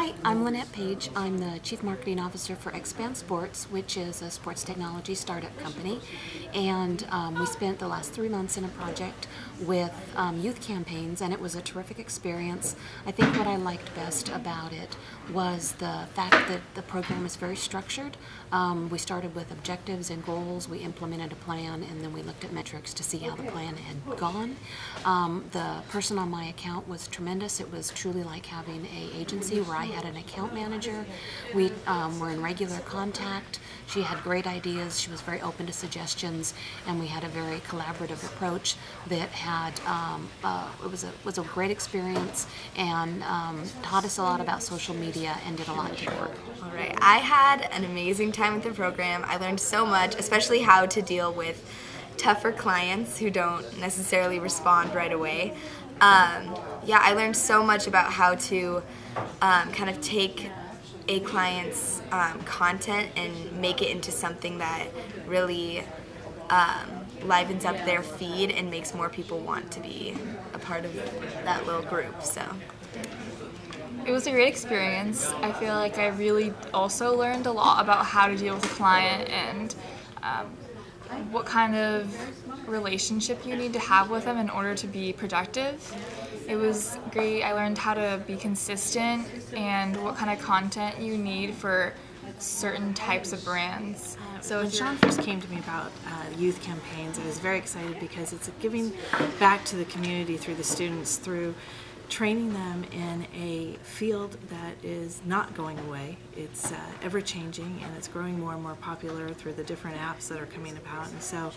Hi, I'm Lynette Page. I'm the Chief Marketing Officer for Expand Sports, which is a sports technology startup company. And we spent the last 3 months in a project with youth campaigns, and it was a terrific experience. I think what I liked best about it was the fact that the program is very structured. We started with objectives and goals, we implemented a plan, and then we looked at metrics to see how the plan had gone. The person on my account was tremendous. It was truly like having an agency where I had an account manager. We were in regular contact. She had great ideas. She was very open to suggestions, and we had a very collaborative approach that had was a great experience and taught us a lot about social media and did a lot to work. All right, I had an amazing time with the program. I learned so much, especially how to deal with tougher clients who don't necessarily respond right away. Yeah, I learned so much about how to kind of take a client's content and make it into something that really livens up their feed and makes more people want to be a part of that little group. So it was a great experience. I feel like I really also learned a lot about how to deal with a client and what kind of relationship you need to have with them in order to be productive. It was great. I learned how to be consistent and what kind of content you need for certain types of brands. So when Sean first came to me about youth campaigns, I was very excited because it's giving back to the community through the students, through training them in a field that is not going away. It's ever changing, and it's growing more and more popular through the different apps that are coming about. And so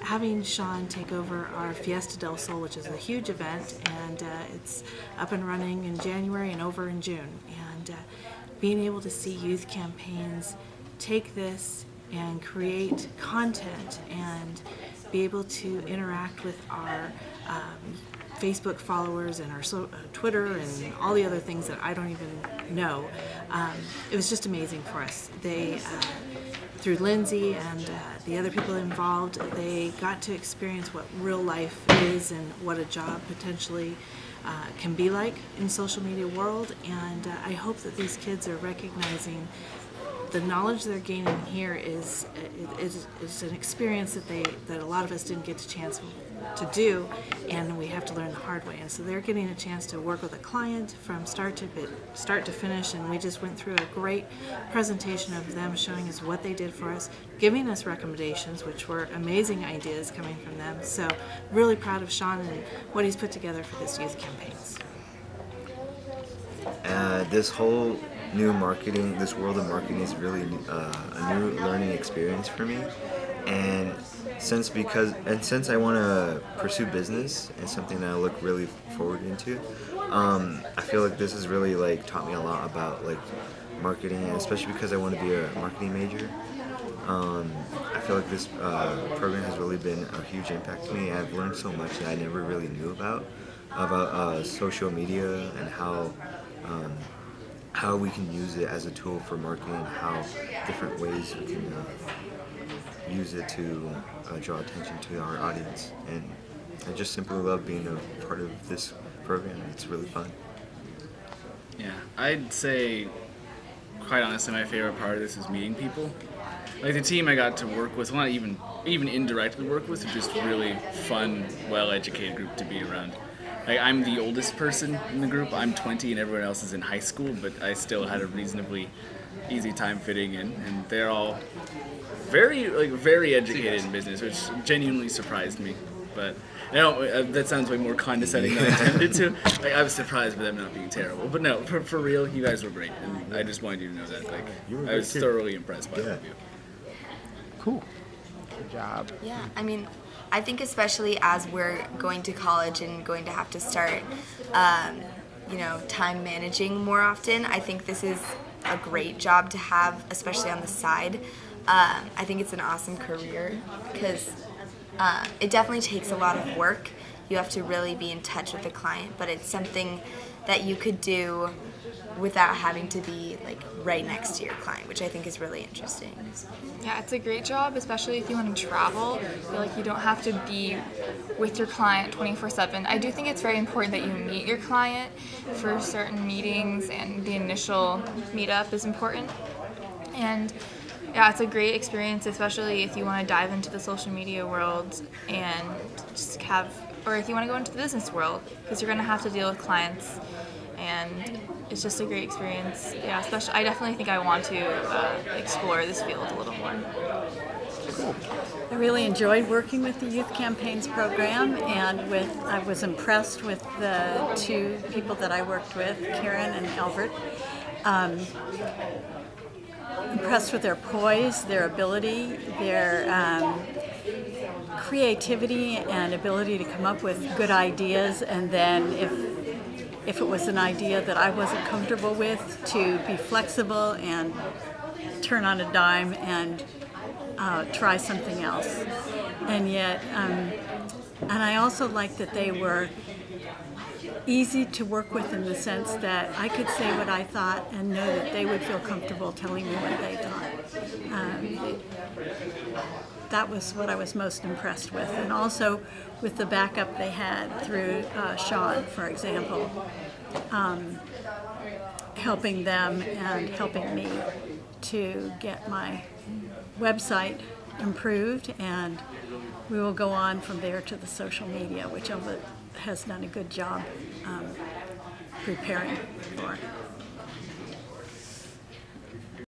having Sean take over our Fiesta del Sol, which is a huge event, and it's up and running in January and over in June. And being able to see youth campaigns take this and create content and be able to interact with our Facebook followers and our Twitter and all the other things that I don't even know. It was just amazing for us. They, through Lindsay and the other people involved, they got to experience what real life is and what a job potentially can be like in social media world. And I hope that these kids are recognizing the knowledge they're gaining here is an experience that a lot of us didn't get the chance to do, and we have to learn the hard way. And so they're getting a chance to work with a client from start to finish, and we just went through a great presentation of them showing us what they did for us, giving us recommendations, which were amazing ideas coming from them. So really proud of Sean and what he's put together for this youth campaigns. This whole new marketing, this world of marketing is really a new learning experience for me. And since I want to pursue business and something that I look really forward into, I feel like this has really taught me a lot about marketing, and especially because I want to be a marketing major. I feel like this program has really been a huge impact to me. I've learned so much that I never really knew about social media and how we can use it as a tool for marketing, how different ways we can use it to draw attention to our audience. And I just simply love being a part of this program. It's really fun. Yeah, I'd say, quite honestly, my favorite part of this is meeting people. Like the team I got to work with, well, not even indirectly work with, just really fun, well-educated group to be around. I'm the oldest person in the group. I'm 20 and everyone else is in high school, but I still had a reasonably easy time fitting in, and they're all very educated in business, which genuinely surprised me. But that sounds way more condescending than I intended to. I was surprised by them not being terrible. But no, for real, you guys were great, and I just wanted you to know that. I was thoroughly impressed by all of you. Cool. Good job. yeah, I mean, I think especially as we're going to college and going to have to start, time managing more often, I think this is a great job to have, especially on the side. I think it's an awesome career because it definitely takes a lot of work. You have to really be in touch with the client, but it's something that you could do without having to be like right next to your client, which I think is really interesting. Yeah, it's a great job, especially if you want to travel. I feel like you don't have to be with your client 24/7. I do think it's very important that you meet your client for certain meetings, and the initial meetup is important. And yeah, it's a great experience, especially if you want to dive into the social media world and just or if you want to go into the business world, because you're going to have to deal with clients, and it's just a great experience. Yeah, especially I definitely think I want to explore this field a little more. I really enjoyed working with the Youth Campaigns program, and I was impressed with the two people that I worked with, Karen and Albert. Impressed with their poise, their ability, their creativity and ability to come up with good ideas, and then if it was an idea that I wasn't comfortable with, to be flexible and turn on a dime and try something else. And yet, and I also liked that they were easy to work with in the sense that I could say what I thought and know that they would feel comfortable telling me what they thought. That was what I was most impressed with. And also with the backup they had through Sean, for example, helping them and helping me to get my website improved, and we will go on from there to the social media, which Albert has done a good job preparing for.